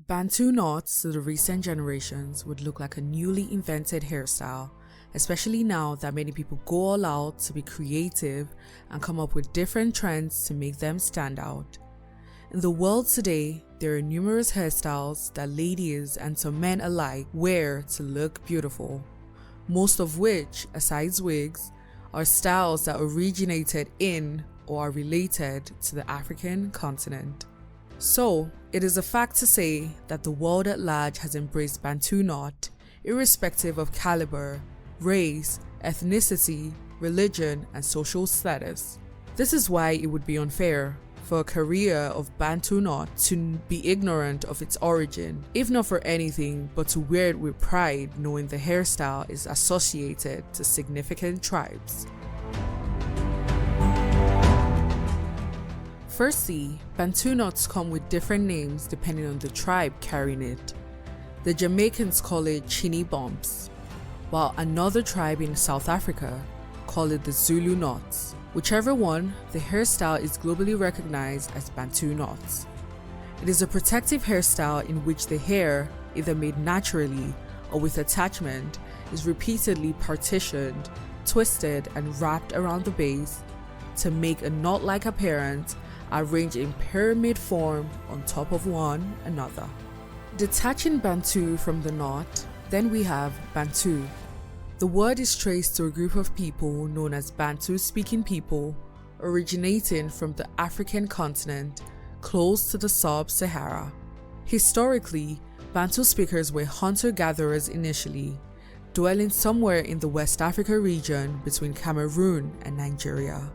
Bantu knots to the recent generations would look like a newly invented hairstyle, especially now that many people go all out to be creative and come up with different trends to make them stand out. In the world today, there are numerous hairstyles that ladies and some men alike wear to look beautiful, most of which, aside wigs, are styles that originated in or are related to the African continent. So, it is a fact to say that the world at large has embraced Bantu knot, irrespective of caliber, race, ethnicity, religion, and social status. This is why it would be unfair for a career of Bantu knot to be ignorant of its origin, if not for anything but to wear it with pride, knowing the hairstyle is associated to significant tribes. Firstly, Bantu knots come with different names depending on the tribe carrying it. The Jamaicans call it chini bumps, while another tribe in South Africa call it the Zulu knots. Whichever one, the hairstyle is globally recognized as Bantu knots. It is a protective hairstyle in which the hair, either made naturally or with attachment, is repeatedly partitioned, twisted, and wrapped around the base to make a knot-like appearance arranged in pyramid form on top of one another. Detaching Bantu from the knot, then we have Bantu. The word is traced to a group of people known as Bantu-speaking people, originating from the African continent close to the sub-Sahara. Historically, Bantu speakers were hunter-gatherers initially, dwelling somewhere in the West Africa region between Cameroon and Nigeria,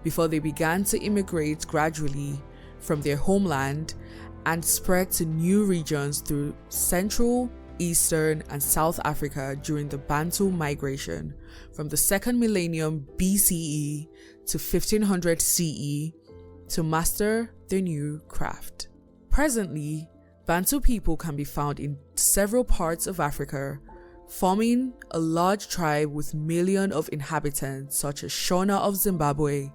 before they began to immigrate gradually from their homeland and spread to new regions through Central, Eastern, and South Africa during the Bantu migration from the 2nd millennium BCE to 1500 CE to master their new craft. Presently, Bantu people can be found in several parts of Africa, forming a large tribe with millions of inhabitants such as Shona of Zimbabwe,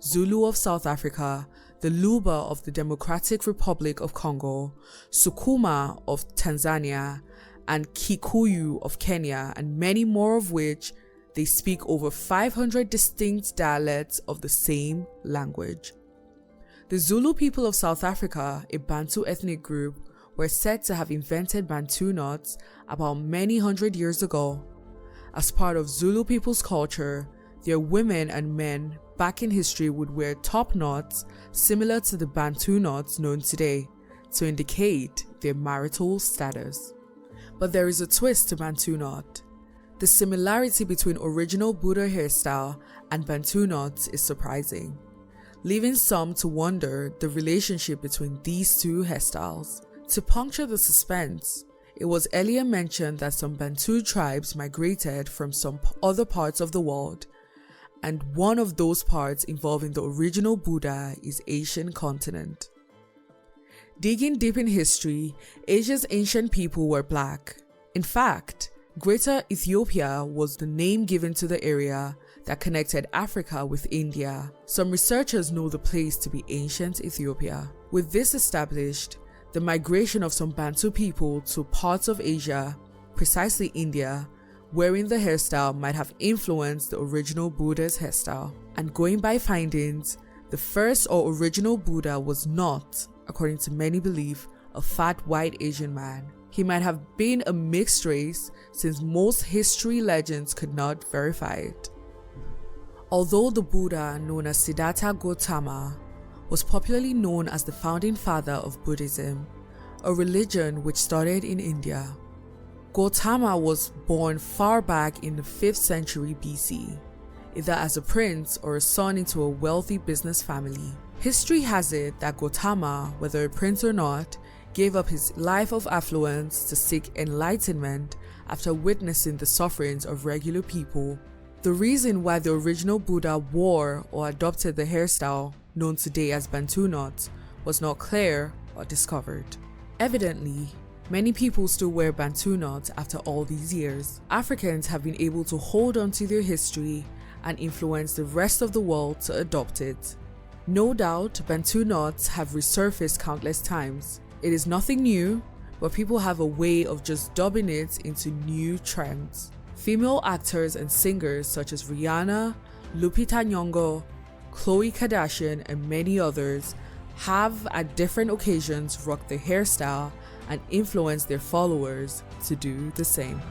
Zulu of South Africa, the Luba of the Democratic Republic of Congo, Sukuma of Tanzania, and Kikuyu of Kenya, and many more, of which they speak over 500 distinct dialects of the same language. The Zulu people of South Africa, a Bantu ethnic group, were said to have invented Bantu knots about many hundred years ago. As part of Zulu people's culture, their women and men back in history would wear top knots similar to the Bantu knots known today to indicate their marital status. But there is a twist to Bantu knot. The similarity between original Buddha hairstyle and Bantu knots is surprising, leaving some to wonder the relationship between these two hairstyles. To puncture the suspense, it was earlier mentioned that some Bantu tribes migrated from some other parts of the world, and one of those parts involving the original Buddha is Asian continent. Digging deep in history, Asia's ancient people were black. In fact, Greater Ethiopia was the name given to the area that connected Africa with India. Some researchers know the place to be ancient Ethiopia. With this established, the migration of some Bantu people to parts of Asia, precisely India, wearing the hairstyle might have influenced the original Buddha's hairstyle. And going by findings, the first or original Buddha was not, according to many belief, a fat white Asian man. He might have been a mixed race, since most history legends could not verify it. Although the Buddha, known as Siddhartha Gautama, was popularly known as the founding father of Buddhism, a religion which started in India, Gautama was born far back in the 5th century BC, either as a prince or a son into a wealthy business family. History has it that Gautama, whether a prince or not, gave up his life of affluence to seek enlightenment after witnessing the sufferings of regular people. The reason why the original Buddha wore or adopted the hairstyle known today as Bantu knots was not clear or discovered. Evidently, many people still wear Bantu knots after all these years. Africans have been able to hold on to their history and influence the rest of the world to adopt it. No doubt, Bantu knots have resurfaced countless times. It is nothing new, but people have a way of just dubbing it into new trends. Female actors and singers such as Rihanna, Lupita Nyong'o, Khloe Kardashian, and many others have at different occasions rocked the hairstyle and influenced their followers to do the same.